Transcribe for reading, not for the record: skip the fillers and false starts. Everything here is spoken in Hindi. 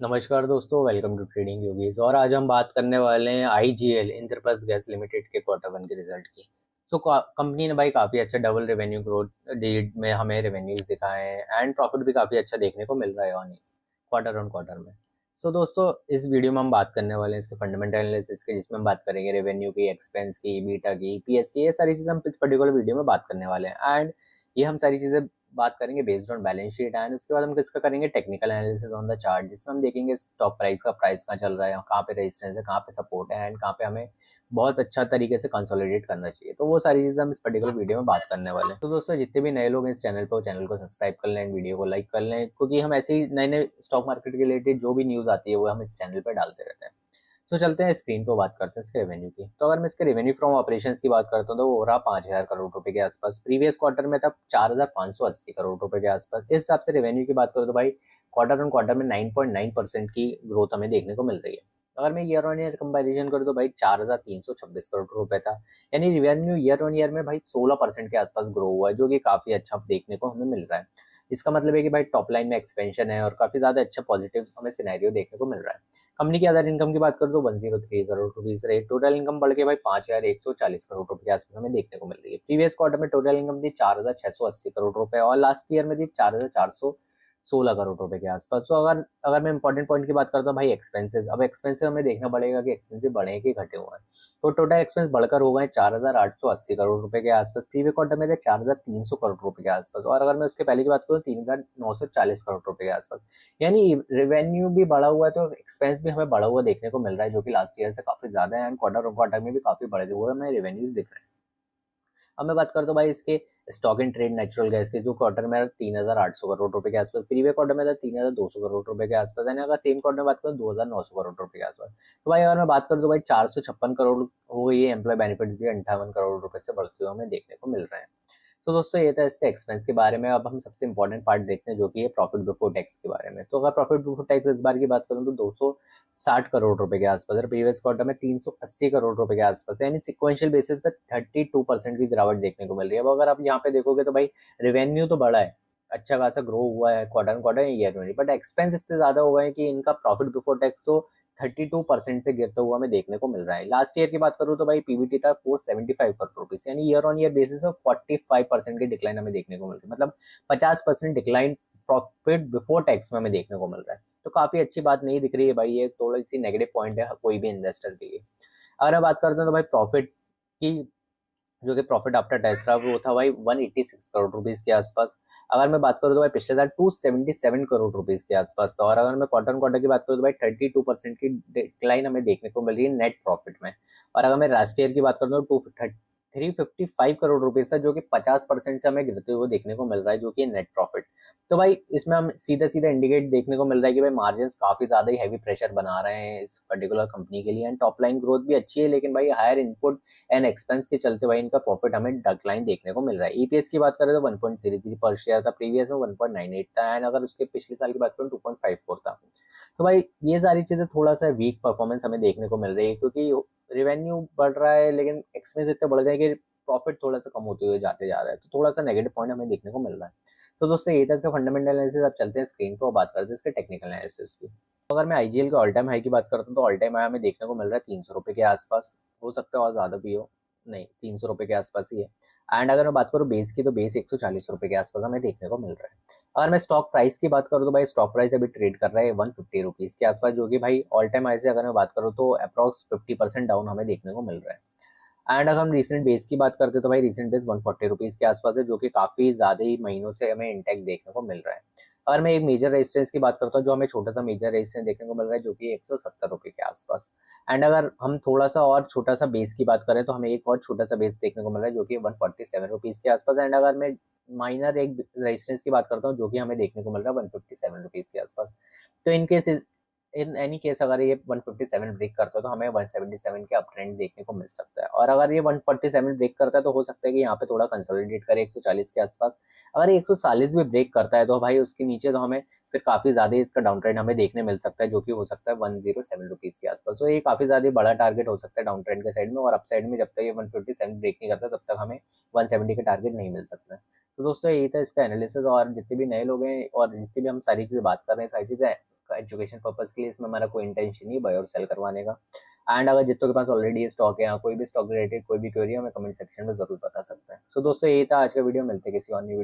नमस्कार दोस्तों, वेलकम टू ट्रेडिंग योगीज। और आज हम बात करने वाले हैं आईजीएल इंद्रप्रस्थ गैस लिमिटेड के क्वार्टर वन के रिजल्ट की। कंपनी ने भाई काफ़ी अच्छा डबल रेवेन्यू ग्रोथ डीड में हमें रेवेन्यूज दिखाए हैं एंड प्रॉफिट भी काफ़ी अच्छा देखने को मिल रहा है ऑन क्वार्टर में। दोस्तों, इस वीडियो में हम बात करने वाले हैं इसके फंडामेंटल एनालिसिस के, जिसमें हम बात करेंगे रेवेन्यू की, एक्सपेंस की, बीटा की, ईपीएस की। ये सारी चीज़ें हम इस पर्टिकुलर वीडियो में बात करने वाले हैं एंड ये हम सारी चीज़ें बात करेंगे based on balance sheet. And उसके बाद हम किसका करेंगे technical analysis on the chart, जिसमें हम देखेंगे स्टॉक प्राइस का प्राइस कहाँ चल रहा है, कहाँ पे रेजिस्टेंस है, कहाँ पे सपोर्ट है एंड कहाँ पे हमें बहुत अच्छा तरीके से कंसोलिडेट करना चाहिए। तो वो सारी चीज़ें हम इस पर्टिकुलर वीडियो में बात करने वाले हैं। तो दोस्तों, जितने भी नए लोग हैं इस चैनल पर, चैनल को सब्सक्राइब कर लें, वीडियो को लाइक कर लें, क्योंकि हम ऐसे ही नए नए स्टॉक मार्केट के रिलेटेड जो भी न्यूज़ आती है वो हम इस चैनल पर डालते रहते हैं। चलते हैं स्क्रीन पर, बात करते हैं इसके रेवेन्यू की। तो अगर मैं इसके रेवेन्यू फ्रॉम ऑपरेशन की बात करता हूँ तो वो हो रहा 5,000 करोड़ रुपए के आसपास। प्रीवियस क्वार्टर में था 4,580 करोड़ रुपए के आसपास। इस हिसाब से रेवेन्यू की बात करूँ तो भाई क्वार्टर ऑन क्वार्टर में 9.9% की ग्रोथ हमें देखने को मिल रही है। अगर मैं ईयर ऑन ईयर कंपेरिजन करूँ तो भाई 4,326 करोड़ रुपए था। यानी रेवेन्यू ईयर ऑन ईयर में भाई 16% के आसपास ग्रो हुआ है, जो कि काफी अच्छा देखने को हमें मिल रहा है। इसका मतलब है कि भाई टॉप लाइन में एक्सपेंशन है और काफी ज्यादा अच्छा पॉजिटिव हमें सिनेरियो देखने को मिल रहा है। कंपनी की अदर इनकम की बात करें तो 103 करोड़ रुपीज रही। टोटल इनकम बढ़ के भाई 5,140 करोड़ रुपए के आसपास हमें देखने को मिल रही है। प्रीवियस क्वार्टर में टोटल इनकम थी 4,680 करोड़ रुपए और लास्ट ईयर में थी 4,416 करोड़ रुपए के आसपास। तो अगर अगर मैं इंपॉर्टेंट पॉइंट की बात करता हूँ भाई एक्सपेंसेस, अब एक्सपेंसेस हमें देखना पड़ेगा कि एक्सपेंसिव बढ़े कि घटे हुए हैं। तो टोटल एक्सपेंस बढ़कर हो गए 4,880 करोड़ रुपए के आसपास। प्रीवियस क्वार्टर में थे 4,300 करोड़ रुपए के आसपास और अगर मैं उसके पहले की बात करूँ 3,940 करोड़ रुपए के आसपास। यानी रेवेन्यू भी बढ़ा हुआ है तो एक्सपेंस भी हमें बढ़ा हुआ देखने को मिल रहा है, जो कि लास्ट ईयर से काफी ज्यादा है एंड क्वार्टर ऑन क्वार्टर में भी काफी बढ़े हुए हमें रेवेन्यूज दिख रहे हैं। अब मैं बात करता हूँ भाई इसके stock in trade natural gas के, जो क्वार्टर में 3,800 करोड़ रुपए के आसपास। प्रीवियस क्वार्टर में था 3,200 करोड़ रुपए के आसपास। यानी अगर सेम क्वार्टर में बात करूँ 2,900 करोड़ रुपए के आसपास। तो भाई अगर मैं बात करूँ तो भाई 456 करोड़ हो गई है। एम्प्लॉय बेनिफिट्स भी 58 करोड़ रुपए से बढ़ते हुए हमें देखने को मिल रहे हैं। दोस्तों, ये था इसके एक्सपेंस के बारे में। अब हम सबसे इंपॉर्टेंट पार्ट देखते हैं, जो कि है प्रॉफिट बिफोर टैक्स के बारे में। तो अगर प्रॉफिट बिफोर टैक्स इस बार की बात करूँ तो 260 करोड़ रुपए के आसपास है। प्रीवियस क्वार्टर में 380 करोड़ रुपए के आसपास, यानी सिक्वेंशियल बेसिस पे 32% की गिरावट देखने को मिल रही है। अब अगर आप यहाँ पे देखोगे तो भाई रेवेन्यू तो बढ़ा है, अच्छा खासा ग्रो हुआ है क्वार्टर क्वार्टर ईयर में, बट एक्सपेंस इतने ज्यादा हो गए हैं कि इनका प्रॉफिट बिफोर टैक्स 32% से गिरता हुआ हमें देखने को मिल रहा है। लास्ट ईयर की बात करूँ तो भाई पीबीटी था 475 करोड़ रुपीज, यानी ईयर ऑन ईयर बेसिस में 45% की डिक्लाइन हमें देखने को मिल रही है। मतलब 50% डिक्लाइन प्रॉफिट बिफोर टैक्स में हमें देखने को मिल रहा है। तो काफी अच्छी बात नहीं दिख रही है भाई, ये थोड़ी सी नेगेटिव पॉइंट है कोई भी इन्वेस्टर के लिए। अगर मैं बात करता हूँ तो भाई प्रॉफिट की, जो कि प्रॉफिट आफ्टर टैक्स रहा वो था भाई 186 करोड़ रुपीज के आसपास। अगर मैं बात करूँ तो भाई पिछले साल 277 करोड़ रुपीज के आसपास था। और अगर मैं क्वार्टर क्वार्टर की बात करूँ तो भाई 32% की डिक्लाइन हमें देखने को मिल रही है नेट प्रॉफिट में। और अगर मैं लास्ट ईयर की बात करूँ तो 355 करोड़ रुपीज था, जो कि 50% से हमें गिरते हुए देखने को मिल रहा है, जो कि नेट प्रॉफिट। तो भाई इसमें हम सीधा सीधा इंडिकेट देखने को मिल रहा है कि भाई मार्जिन काफी ज्यादा ही हैवी प्रेशर बना रहे हैं इस पर्टिकुलर कंपनी के लिए एंड टॉप लाइन ग्रोथ भी अच्छी है, लेकिन भाई हायर इनपुट एंड एक्सपेंस के चलते भाई इनका प्रॉफिट हमें डिक्लाइन देखने को मिल रहा है। ईपीएस की बात करें तो 1.33 पर शेयर था, प्रीवियस में 1.98 था एंड अगर उसके पिछले साल की बात करें 2.54 था। तो भाई ये सारी चीजें थोड़ा सा वीक परफॉर्मेंस हमें देखने को मिल रही है, क्योंकि रेवेन्यू बढ़ रहा है लेकिन एक्सपेंस इतने बढ़ गए कि प्रॉफिट थोड़ा सा कम होते हुए जाते जा रहा है। तो थोड़ा सा नेगेटिव पॉइंट हमें देखने को मिल रहा है। तो दोस्तों, ये था इसका फंडामेंटल एनालिसिस। अब चलते हैं स्क्रीन पर और बात करते हैं इसके टेक्निकल एनालिसिस की। तो अगर मैं आईजीएल के ऑल टाइम हाई की बात करता हूँ तो ऑल टाइम हाई हमें देखने को मिल रहा है 300 रुपए के आसपास। हो सकता है और ज्यादा भी हो, नहीं 300 रुपए के आसपास ही है। एंड अगर मैं बात करूँ बेस की तो बेस 140 रुपए के आसपास हमें देखने को मिल रहा है। अगर मैं स्टॉक प्राइस की बात करूँ तो भाई स्टॉक प्राइस अभी ट्रेड कर रहा है 150 रुपीज के आसपास, जो कि भाई ऑल टाइम हाई से अगर मैं बात करूँ तो अप्रॉक्स 50% डाउन हमें देखने को मिल रहा है। एंड अगर हम रिसेंट बेस की बात करते हैं तो भाई रिसेंट बेस 140 रुपीज के आसपास है, जो कि काफी ज्यादा ही महीनों से हमें इंटैक्ट देखने को मिल रहा है। अगर मैं एक मेजर रेजिस्टेंस की बात करता हूँ, जो हमें छोटा सा मेजर रेजिस्टेंस देखने को मिल रहा है, जो कि 170 रुपए के आसपास। एंड अगर हम थोड़ा सा और छोटा सा बेस की बात करें तो हमें एक और छोटा सा बेस देखने को मिल रहा है, जो कि 147 रुपीज के आसपास। एंड अगर मैं माइनर एक रेजिस्टेंस की बात करता हूँ, जो कि हमें देखने को मिल रहा है 157 रुपीज के आसपास। तो इनकेस इन एनी केस अगर ये 157 ब्रेक करता है तो हमें 177 के अप ट्रेंड देखने को मिल सकता है। और अगर ये 147 ब्रेक करता है तो हो सकता है कि यहाँ पे थोड़ा कंसोलिडेट करे 140 के आसपास। अगर ये 140 भी ब्रेक करता है तो भाई उसके नीचे तो हमें फिर काफी ज्यादा इसका डाउन ट्रेंड हमें देखने मिल सकता है, जो कि हो सकता है 107 रुपीज के आसपास। तो ये काफी ज्यादा बड़ा टारगेट हो सकता है डाउन ट्रेंड के साइड में। और अप साइड में जब तक ये 157 ब्रेक नहीं करता तब तक हमें 170 का टारगेट नहीं मिल सकता है। तो दोस्तों, यही था इसका एनालिसिस। और जितने भी नए लोग हैं और जितनी भी हम सारी चीजें बात कर रहे हैं, सारी चीजें एजुकेशन पर्पज़ के लिए, इसमें हमारा कोई इंटेंशन नहीं बाय और सेल करवाने का। एंड अगर जितनों के पास ऑलरेडी ये स्टॉक है या कोई भी स्टॉक रिलेटेड कोई भी क्वेरी हमें कमेंट सेक्शन में जरूर बता सकते हैं। सो दोस्तों यही था आज का वीडियो, मिलते हैं किसी और न्यू